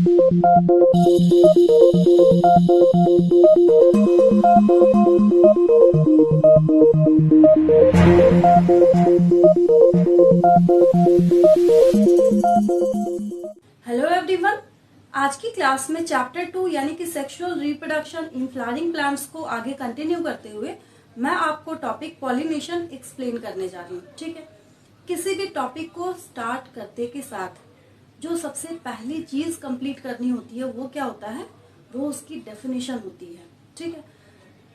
Hello everyone, आज की class में चैप्टर 2 यानी कि sexual reproduction in flowering plants को आगे कंटिन्यू करते हुए मैं आपको टॉपिक पॉलिनेशन एक्सप्लेन करने जा रही हूँ। ठीक है, किसी भी टॉपिक को स्टार्ट करते के साथ जो सबसे पहली चीज कंप्लीट करनी होती है वो क्या होता है, वो उसकी डेफिनेशन होती है। ठीक है,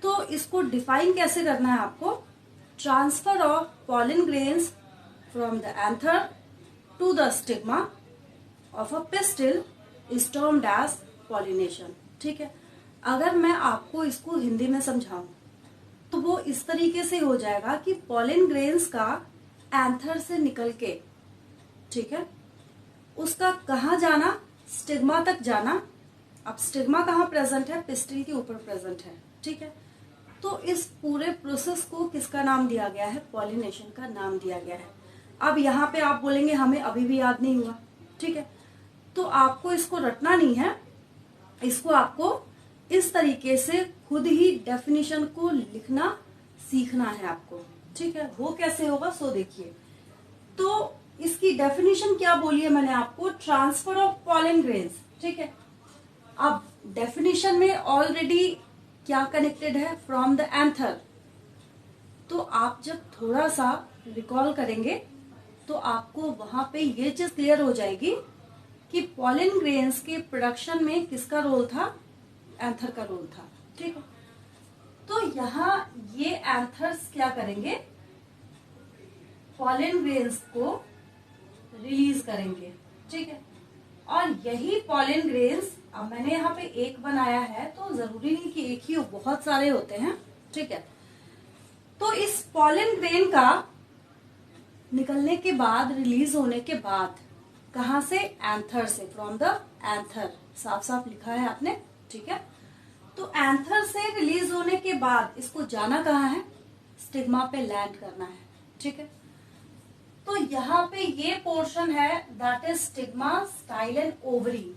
तो इसको डिफाइन कैसे करना है आपको। Transfer of pollen grains from the anther to the stigma of a pistil is termed as pollination. ठीक है, अगर मैं आपको इसको हिंदी में समझाऊं तो वो इस तरीके से हो जाएगा कि पॉलन ग्रेन्स का एंथर से निकल के, ठीक है, उसका कहाँ जाना, स्टिग्मा तक जाना। अब स्टिग्मा कहाँ प्रेजेंट है, पिस्टिल के ऊपर प्रेजेंट है। ठीक है, तो इस पूरे प्रोसेस को किसका नाम दिया गया है, पॉलिनेशन का नाम दिया गया है। अब यहाँ पे आप बोलेंगे हमें अभी भी याद नहीं हुआ। ठीक है, तो आपको इसको रटना नहीं है, इसको आपको इस तरीके से खुद ही डेफिनेशन को लिखना सीखना है आपको। ठीक है, वो कैसे होगा सो देखिए। तो इसकी डेफिनेशन क्या बोली है मैंने आपको, ट्रांसफर ऑफ पॉलन ग्रेन्स। ठीक है, अब डेफिनेशन में ऑलरेडी क्या कनेक्टेड है, फ्रॉम द एंथर। तो आप जब थोड़ा सा रिकॉल करेंगे तो आपको वहां पे ये चीज क्लियर हो जाएगी कि पॉलन ग्रेन्स के प्रोडक्शन में किसका रोल था, एंथर का रोल था। ठीक है, तो यहाँ ये एंथर्स क्या करेंगे, पॉलन ग्रेन्स को रिलीज करेंगे। ठीक है, और यही पॉलन ग्रेन्स, अब मैंने यहाँ पे एक बनाया है तो जरूरी नहीं कि एक ही हो, बहुत सारे होते हैं। ठीक है, तो इस पॉलन ग्रेन का निकलने के बाद, रिलीज होने के बाद, कहा से, एंथर से, फ्रॉम द एंथर, साफ साफ लिखा है आपने। ठीक है, तो एंथर से रिलीज होने के बाद इसको जाना कहाँ है, स्टिग्मा पे लैंड करना है। ठीक है, तो यहाँ पे ये पोर्शन है that is stigma, style, ovary.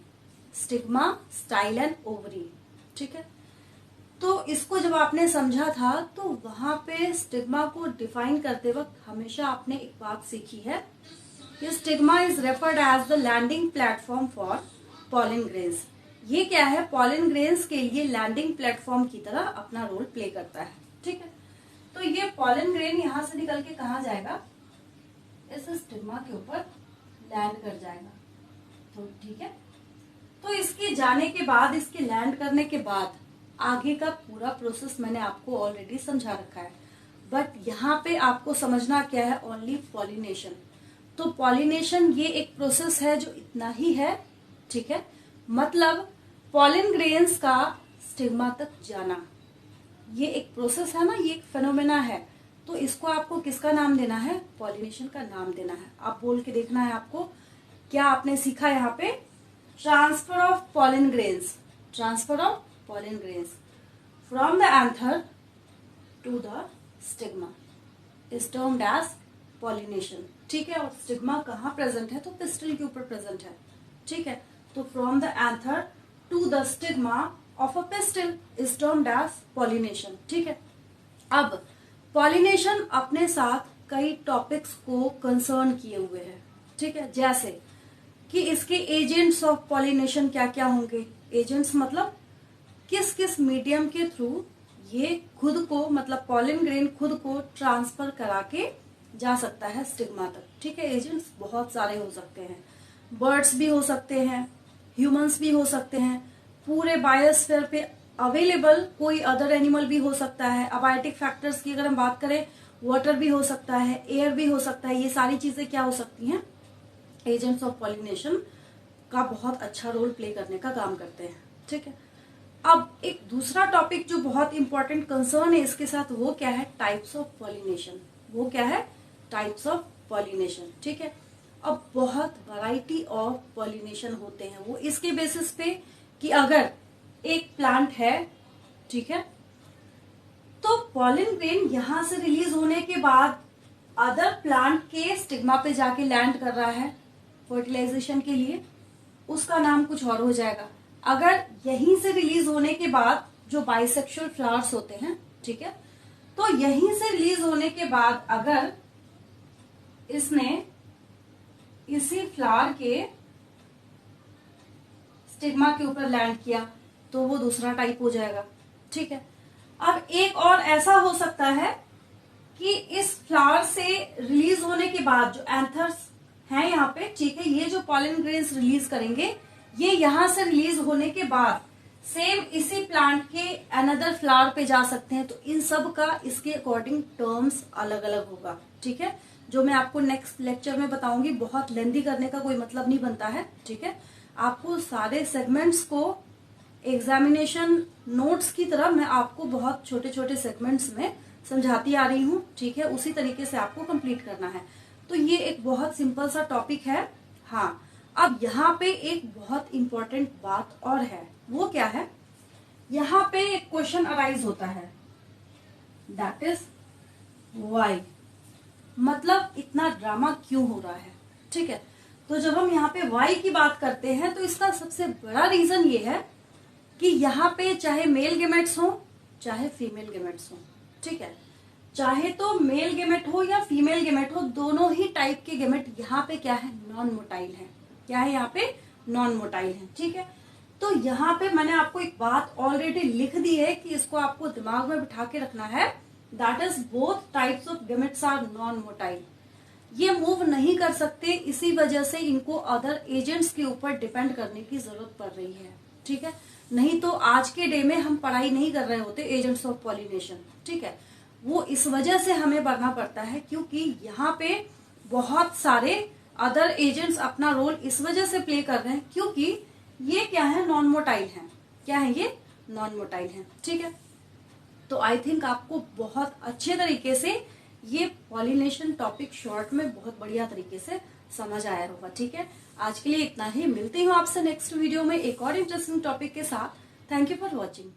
Stigma, style, ovary. ठीक है, तो इसको जब आपने समझा था तो वहां पे स्टिग्मा को डिफाइन करते वक्त हमेशा आपने एक बात सीखी है कि stigma is referred as the landing platform for pollen grains. ये क्या है, पॉलन ग्रेन्स के लिए लैंडिंग प्लेटफॉर्म की तरह अपना रोल प्ले करता है। ठीक है, तो ये पॉलन ग्रेन यहां से निकल के कहा जाएगा, इस स्टिग्मा के ऊपर लैंड कर जाएगा। तो ठीक है, तो इसके जाने के बाद, इसके लैंड करने के बाद आगे का पूरा प्रोसेस मैंने आपको ऑलरेडी समझा रखा है। बट यहाँ पे आपको समझना क्या है, ओनली पॉलिनेशन। तो पॉलिनेशन ये एक प्रोसेस है जो इतना ही है। ठीक है, मतलब पॉलन ग्रेन्स का स्टिग्मा तक जाना, ये एक प्रोसेस है ना, ये एक फेनोमेना है। तो इसको आपको किसका नाम देना है, पॉलिनेशन का नाम देना है। आप बोल के देखना है आपको क्या आपने सीखा यहाँ पे, transfer of pollen grains, transfer of pollen grains from the anther to the stigma is termed as pollination. ठीक है, और स्टिग्मा कहाँ प्रेजेंट है, तो पिस्टिल के ऊपर प्रेजेंट है। ठीक है, तो from the anther to the stigma of a pistil is termed as pollination. ठीक है, अब पॉलिनेशन अपने साथ कई टॉपिक्स को कंसर्न किए हुए है। ठीक है, जैसे कि इसके एजेंट्स ऑफ पॉलिनेशन क्या क्या होंगे। एजेंट्स मतलब किस किस मीडियम के थ्रू ये खुद को, मतलब पॉलन ग्रेन खुद को ट्रांसफर करा के जा सकता है स्टिग्मा तक। ठीक है, एजेंट्स बहुत सारे हो सकते हैं, बर्ड्स भी हो सकते हैं, ह्यूमंस भी हो सकते हैं, पूरे बायोस्फीयर पे अवेलेबल कोई अदर एनिमल भी हो सकता है। अबायोटिक फैक्टर्स की अगर हम बात करें, वाटर भी हो सकता है, एयर भी हो सकता है। ये सारी चीजें क्या हो सकती हैं, एजेंट्स ऑफ पॉलिनेशन का बहुत अच्छा रोल प्ले करने का काम करते हैं। ठीक है, अब एक दूसरा टॉपिक जो बहुत इंपॉर्टेंट कंसर्न है इसके साथ, वो क्या है, टाइप्स ऑफ पॉलिनेशन। वो क्या है, टाइप्स ऑफ पॉलिनेशन। ठीक है, अब बहुत वैरायटी ऑफ पॉलिनेशन होते हैं, वो इसके बेसिस पे कि अगर एक प्लांट है, ठीक है, तो पॉलन ग्रेन यहां से रिलीज होने के बाद अदर प्लांट के स्टिग्मा पे जाके लैंड कर रहा है फर्टिलाइजेशन के लिए। उसका नाम कुछ और हो जाएगा। अगर यहीं से रिलीज होने के बाद जो बाइसेक्सुअल फ्लावर्स होते हैं, ठीक है, तो यहीं से रिलीज होने के बाद अगर इसने इसी फ्लावर के स्टिग्मा के ऊपर लैंड किया तो वो दूसरा टाइप हो जाएगा। ठीक है, अब एक और ऐसा हो सकता है कि इस फ्लावर से रिलीज होने के बाद जो एंथर्स हैं यहाँ पे, ठीक है, ये जो पॉलन ग्रेन्स रिलीज करेंगे ये यहां से रिलीज होने के बाद सेम इसी प्लांट के अनदर फ्लावर पे जा सकते हैं। तो इन सब का इसके अकॉर्डिंग टर्म्स अलग अलग होगा। ठीक है, जो मैं आपको नेक्स्ट लेक्चर में बताऊंगी। बहुत लेंथी करने का कोई मतलब नहीं बनता है। ठीक है, आपको सारे सेगमेंट्स को एग्जामिनेशन नोट्स की तरह मैं आपको बहुत छोटे छोटे सेगमेंट्स में समझाती आ रही हूँ। ठीक है, उसी तरीके से आपको कंप्लीट करना है। तो ये एक बहुत सिंपल सा टॉपिक है। हाँ, अब यहाँ पे एक बहुत इंपॉर्टेंट बात और है, वो क्या है, यहाँ पे एक क्वेश्चन अराइज होता है, दैट इज व्हाई, मतलब इतना ड्रामा क्यों हो रहा है। ठीक है, तो जब हम यहाँ पे व्हाई की बात करते हैं तो इसका सबसे बड़ा रीजन ये है कि यहाँ पे चाहे मेल गेमेट्स हो चाहे फीमेल गेमेट्स हो, ठीक है, चाहे तो मेल गेमेट हो या फीमेल गेमेट हो, दोनों ही टाइप के गेमेट यहाँ पे क्या है, नॉन मोटाइल है। क्या है यहाँ पे, नॉन मोटाइल है। ठीक है, तो यहाँ पे मैंने आपको एक बात ऑलरेडी लिख दी है कि इसको आपको दिमाग में बिठा के रखना है, that is both types of gametes are non motile. ये मूव नहीं कर सकते, इसी वजह से इनको अदर एजेंट्स के ऊपर डिपेंड करने की जरूरत पड़ रही है। ठीक है, नहीं तो आज के डे में हम पढ़ाई नहीं कर रहे होते एजेंट्स ऑफ पॉलिनेशन। ठीक है, वो इस वजह से हमें पढ़ना पड़ता है क्योंकि यहाँ पे बहुत सारे अदर एजेंट्स अपना रोल इस वजह से प्ले कर रहे हैं क्योंकि ये क्या है, नॉन मोटाइल है। क्या है ये, नॉन मोटाइल है। ठीक है, तो आई थिंक आपको बहुत अच्छे तरीके से ये पॉलिनेशन टॉपिक शॉर्ट में बहुत बढ़िया तरीके से समझ आया होगा। ठीक है, आज के लिए इतना ही, मिलती हूँ आपसे नेक्स्ट वीडियो में एक और इंटरेस्टिंग टॉपिक के साथ। Thank you for watching.